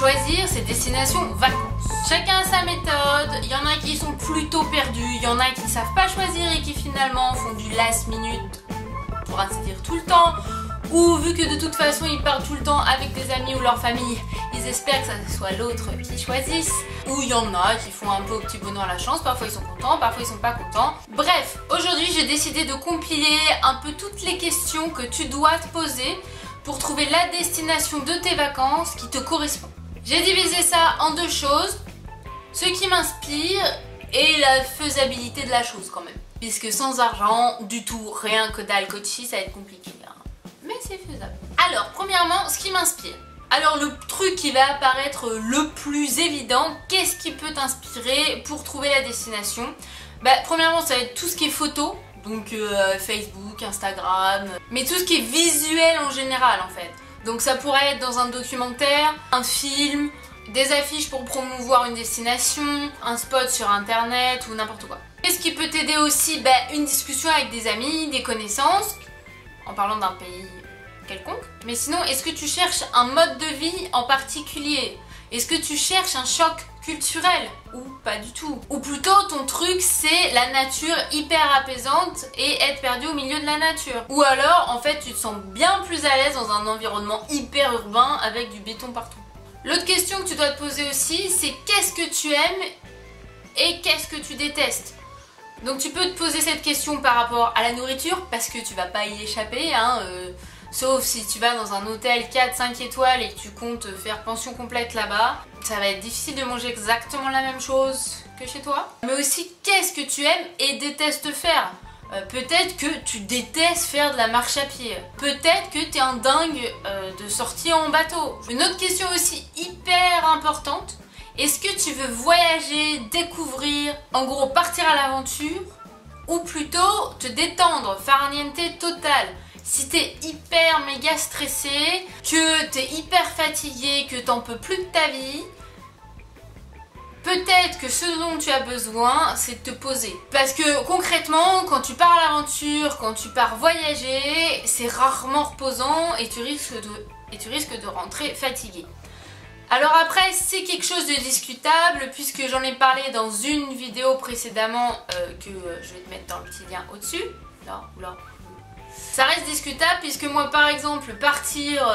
choisir ses destinations vacances. Chacun a sa méthode, il y en a qui sont plutôt perdus, il y en a qui ne savent pas choisir et qui finalement font du last minute, pour ainsi dire tout le temps, ou vu que de toute façon ils partent tout le temps avec des amis ou leur famille, ils espèrent que ça soit l'autre qui choisisse, ou il y en a qui font un peu au petit bonheur la chance, parfois ils sont contents, parfois ils sont pas contents. Bref, aujourd'hui j'ai décidé de compiler un peu toutes les questions que tu dois te poser pour trouver la destination de tes vacances qui te correspond. J'ai divisé ça en deux choses, ce qui m'inspire et la faisabilité de la chose quand même. Puisque sans argent, du tout, rien que dalle coachi, ça va être compliqué. Hein. Mais c'est faisable. Alors, premièrement, ce qui m'inspire. Alors, le truc qui va apparaître le plus évident, qu'est-ce qui peut t'inspirer pour trouver la destination? Premièrement, ça va être tout ce qui est photo. Donc Facebook, Instagram, mais tout ce qui est visuel en général en fait. Donc ça pourrait être dans un documentaire, un film, des affiches pour promouvoir une destination, un spot sur internet ou n'importe quoi. Qu'est-ce qui peut t'aider aussi? Une discussion avec des amis, des connaissances, en parlant d'un pays quelconque. Mais sinon, est-ce que tu cherches un mode de vie en particulier? Est-ce que tu cherches un choc culturel ou pas du tout? Ou plutôt ton truc c'est la nature hyper apaisante et être perdu au milieu de la nature? Ou alors en fait tu te sens bien plus à l'aise dans un environnement hyper urbain avec du béton partout? L'autre question que tu dois te poser aussi c'est qu'est-ce que tu aimes et qu'est-ce que tu détestes? Donc tu peux te poser cette question par rapport à la nourriture parce que tu vas pas y échapper hein, sauf si tu vas dans un hôtel 4-5 étoiles et que tu comptes faire pension complète là-bas. Ça va être difficile de manger exactement la même chose que chez toi. Mais aussi, qu'est-ce que tu aimes et détestes faire? Peut-être que tu détestes faire de la marche à pied. Peut-être que tu es un dingue de sortir en bateau. Une autre question aussi hyper importante. Est-ce que tu veux voyager, découvrir, en gros partir à l'aventure? Ou plutôt te détendre, farniente total? Si t'es hyper méga stressé, que t'es hyper fatigué, que t'en peux plus de ta vie, peut-être que ce dont tu as besoin, c'est de te poser. Parce que concrètement, quand tu pars à l'aventure, quand tu pars voyager, c'est rarement reposant et tu risques de rentrer fatigué. Alors après, c'est quelque chose de discutable puisque j'en ai parlé dans une vidéo précédemment que je vais te mettre dans le petit lien au-dessus. Là, ou là. Ça reste discutable puisque moi par exemple partir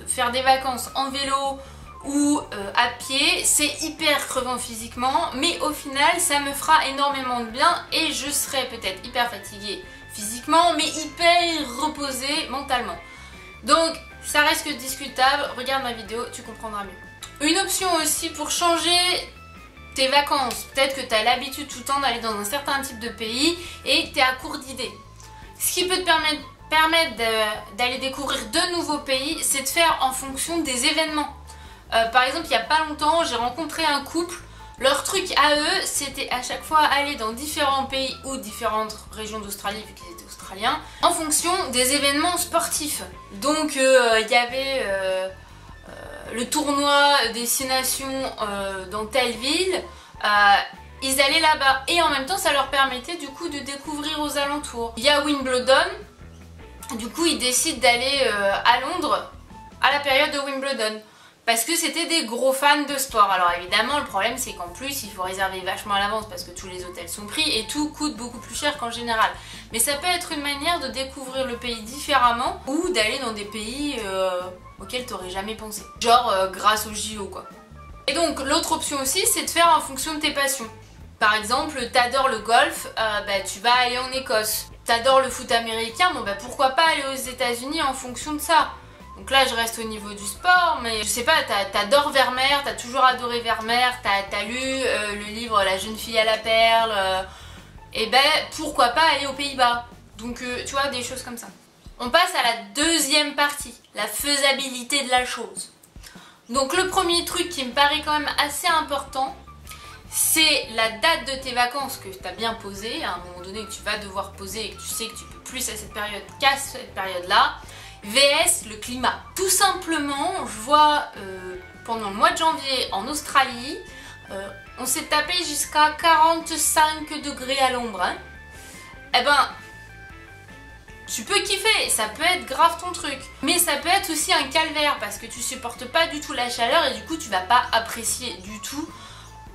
faire des vacances en vélo ou à pied c'est hyper crevant physiquement mais au final ça me fera énormément de bien et je serai peut-être hyper fatiguée physiquement mais hyper reposée mentalement. Donc ça reste que discutable, regarde ma vidéo, tu comprendras mieux. Une option aussi pour changer tes vacances, peut-être que tu as l'habitude tout le temps d'aller dans un certain type de pays et que tu es à court d'idées. Ce qui peut te permettre d'aller découvrir de nouveaux pays, c'est de faire en fonction des événements. Par exemple, il n'y a pas longtemps, j'ai rencontré un couple. Leur truc à eux, c'était à chaque fois aller dans différents pays ou différentes régions d'Australie, vu qu'ils étaient australiens, en fonction des événements sportifs. Donc, il y avait le tournoi Destination dans telle ville. Ils allaient là-bas et en même temps ça leur permettait du coup de découvrir aux alentours. Il y a Wimbledon, du coup ils décident d'aller à Londres à la période de Wimbledon parce que c'était des gros fans de sport. Alors évidemment le problème c'est qu'en plus il faut réserver vachement à l'avance parce que tous les hôtels sont pris et tout coûte beaucoup plus cher qu'en général. Mais ça peut être une manière de découvrir le pays différemment ou d'aller dans des pays auxquels tu n'aurais jamais pensé. Genre grâce au JO quoi. Et donc l'autre option aussi c'est de faire en fonction de tes passions. Par exemple, t'adores le golf, tu vas aller en Écosse. T'adores le foot américain, pourquoi pas aller aux États-Unis en fonction de ça. Donc là, je reste au niveau du sport, mais je sais pas, t'adores Vermeer, t'as toujours adoré Vermeer, t'as lu le livre La jeune fille à la perle, et pourquoi pas aller aux Pays-Bas. Donc tu vois, des choses comme ça. On passe à la deuxième partie, la faisabilité de la chose. Donc le premier truc qui me paraît quand même assez important, c'est la date de tes vacances que tu as bien posée, à un moment donné que tu vas devoir poser et que tu sais que tu peux plus à cette période qu'à cette période-là, vs le climat. Tout simplement, je vois pendant le mois de janvier en Australie, on s'est tapé jusqu'à 45 degrés à l'ombre. Hein. tu peux kiffer, ça peut être grave ton truc. Mais ça peut être aussi un calvaire parce que tu supportes pas du tout la chaleur et du coup tu vas pas apprécier du tout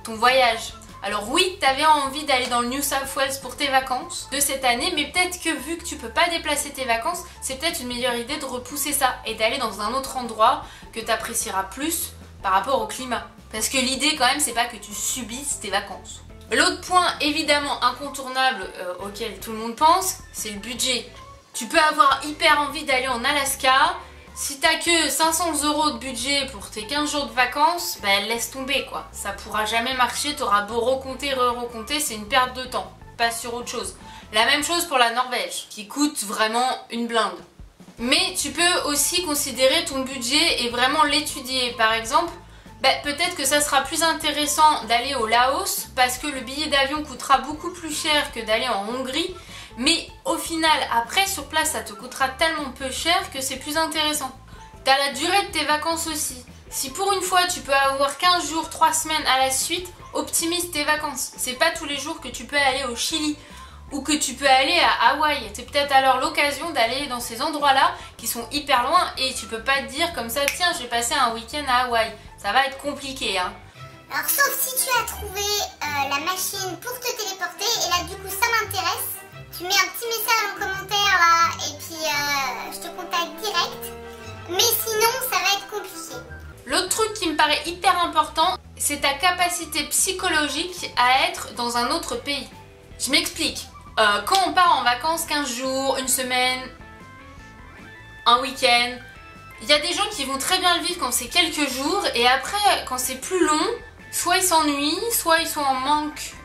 ton voyage. Alors oui, t'avais envie d'aller dans le New South Wales pour tes vacances de cette année, mais peut-être que vu que tu peux pas déplacer tes vacances, c'est peut-être une meilleure idée de repousser ça et d'aller dans un autre endroit que t'apprécieras plus par rapport au climat. Parce que l'idée quand même, c'est pas que tu subisses tes vacances. L'autre point évidemment incontournable auquel tout le monde pense, c'est le budget. Tu peux avoir hyper envie d'aller en Alaska. Si t'as que 500 € de budget pour tes 15 jours de vacances, ben laisse tomber quoi. Ça pourra jamais marcher, t'auras beau recompter, re-recompter, c'est une perte de temps. Passe sur autre chose. La même chose pour la Norvège, qui coûte vraiment une blinde. Mais tu peux aussi considérer ton budget et vraiment l'étudier. Par exemple, ben, peut-être que ça sera plus intéressant d'aller au Laos parce que le billet d'avion coûtera beaucoup plus cher que d'aller en Hongrie. Mais au final, après sur place, ça te coûtera tellement peu cher que c'est plus intéressant. T'as la durée de tes vacances aussi. Si pour une fois tu peux avoir 15 jours, 3 semaines à la suite, optimise tes vacances. C'est pas tous les jours que tu peux aller au Chili ou que tu peux aller à Hawaï. C'est peut-être alors l'occasion d'aller dans ces endroits-là qui sont hyper loin et tu peux pas te dire comme ça, tiens, je vais passer un week-end à Hawaï. Ça va être compliqué, hein. Alors sauf si tu as trouvé la machine pour te téléporter et là du coup ça m'intéresse. Tu mets un petit message en commentaire là et puis je te contacte direct. Mais sinon ça va être compliqué. L'autre truc qui me paraît hyper important, c'est ta capacité psychologique à être dans un autre pays. Je m'explique. Quand on part en vacances 15 jours, une semaine, un week-end, il y a des gens qui vont très bien le vivre quand c'est quelques jours et après quand c'est plus long, soit ils s'ennuient, soit ils sont en manque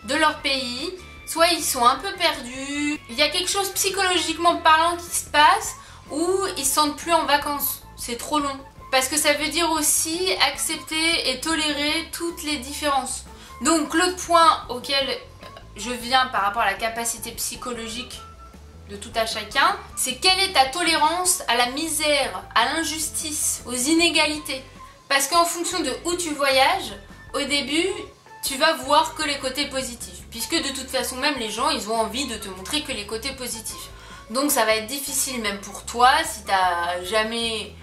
de leur pays. Soit ils sont un peu perdus, il y a quelque chose psychologiquement parlant qui se passe ou ils se sentent plus en vacances, c'est trop long. Parce que ça veut dire aussi accepter et tolérer toutes les différences. Donc l'autre point auquel je viens par rapport à la capacité psychologique de tout à chacun, c'est quelle est ta tolérance à la misère, à l'injustice, aux inégalités. Parce qu'en fonction de où tu voyages, au début, tu vas voir que les côtés positifs. Puisque de toute façon, même les gens, ils ont envie de te montrer que les côtés positifs. Donc ça va être difficile même pour toi, si tu n'as jamais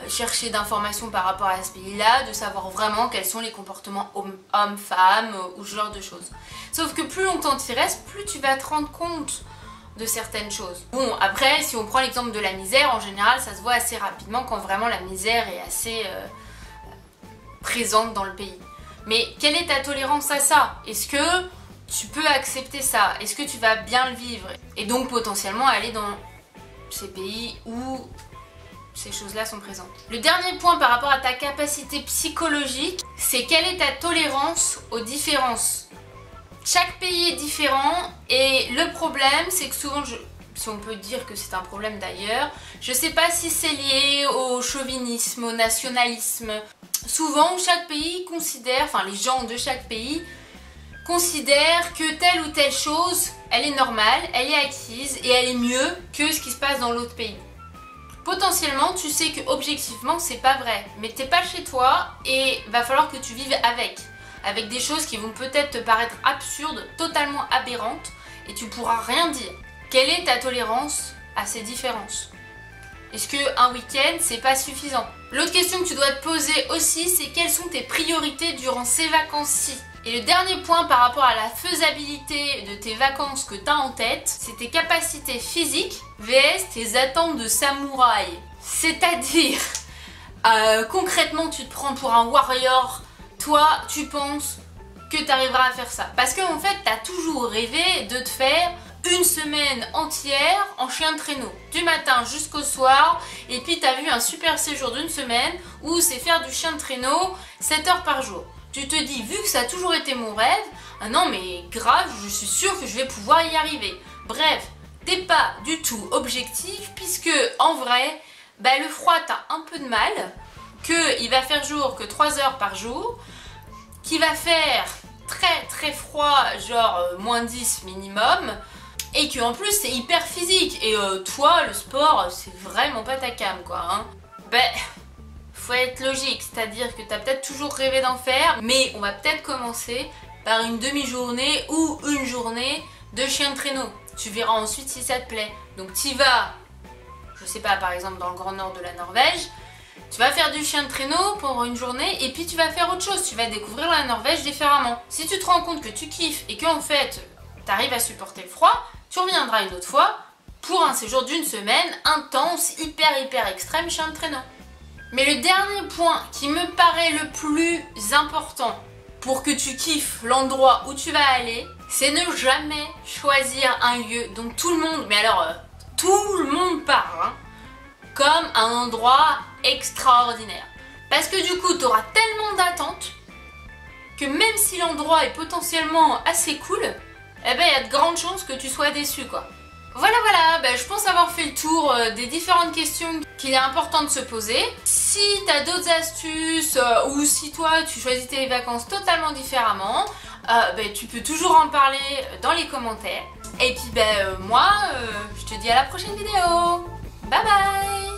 cherché d'informations par rapport à ce pays-là, de savoir vraiment quels sont les comportements hommes-femmes ou ce genre de choses. Sauf que plus longtemps tu y restes, plus tu vas te rendre compte de certaines choses. Bon, après, si on prend l'exemple de la misère, en général, ça se voit assez rapidement quand vraiment la misère est assez présente dans le pays. Mais quelle est ta tolérance à ça? Est-ce que tu peux accepter ça? Est-ce que tu vas bien le vivre? Et donc potentiellement aller dans ces pays où ces choses-là sont présentes. Le dernier point par rapport à ta capacité psychologique, c'est quelle est ta tolérance aux différences? Chaque pays est différent et le problème, c'est que souvent, si on peut dire que c'est un problème d'ailleurs, je sais pas si c'est lié au chauvinisme, au nationalisme. Souvent, chaque pays considère, enfin les gens de chaque pays considèrent que telle ou telle chose, elle est normale, elle est acquise et elle est mieux que ce qui se passe dans l'autre pays. Potentiellement, tu sais que objectivement, c'est pas vrai, mais t'es pas chez toi et va falloir que tu vives avec des choses qui vont peut-être te paraître absurdes, totalement aberrantes et tu pourras rien dire. Quelle est ta tolérance à ces différences? Est-ce qu'un week-end, c'est pas suffisant? L'autre question que tu dois te poser aussi, c'est quelles sont tes priorités durant ces vacances-ci? Et le dernier point par rapport à la faisabilité de tes vacances que tu as en tête, c'est tes capacités physiques vs tes attentes de samouraï. C'est-à-dire, concrètement, tu te prends pour un warrior, toi, tu penses que tu arriveras à faire ça. Parce qu'en fait, tu as toujours rêvé de te faire une semaine entière en chien de traîneau, du matin jusqu'au soir, et puis tu as vu un super séjour d'une semaine où c'est faire du chien de traîneau 7 heures par jour. Tu te dis, vu que ça a toujours été mon rêve, ah non mais grave, je suis sûre que je vais pouvoir y arriver. Bref, t'es pas du tout objectif puisque en vrai, bah, le froid t'as un peu de mal, qu'il va faire jour que 3 heures par jour, qu'il va faire très froid, genre moins 10 minimum, et qu'en plus c'est hyper physique. Et toi, le sport, c'est vraiment pas ta came quoi. Hein. Ben... faut être logique, c'est-à-dire que tu as peut-être toujours rêvé d'en faire, mais on va peut-être commencer par une demi-journée ou une journée de chien de traîneau. Tu verras ensuite si ça te plaît. Donc tu vas, je sais pas, par exemple dans le grand nord de la Norvège, tu vas faire du chien de traîneau pendant une journée et puis tu vas faire autre chose. Tu vas découvrir la Norvège différemment. Si tu te rends compte que tu kiffes et qu'en fait tu arrives à supporter le froid, tu reviendras une autre fois pour un séjour d'une semaine intense, hyper extrême chien de traîneau. Mais le dernier point qui me paraît le plus important pour que tu kiffes l'endroit où tu vas aller, c'est ne jamais choisir un lieu dont tout le monde, mais alors tout le monde parle, hein, comme un endroit extraordinaire. Parce que du coup, tu auras tellement d'attentes que même si l'endroit est potentiellement assez cool, eh ben, il y a de grandes chances que tu sois déçu, quoi. Voilà, je pense avoir fait le tour des différentes questions qu'il est important de se poser. Si tu as d'autres astuces ou si toi tu choisis tes vacances totalement différemment, tu peux toujours en parler dans les commentaires. Et puis moi, je te dis à la prochaine vidéo. Bye bye.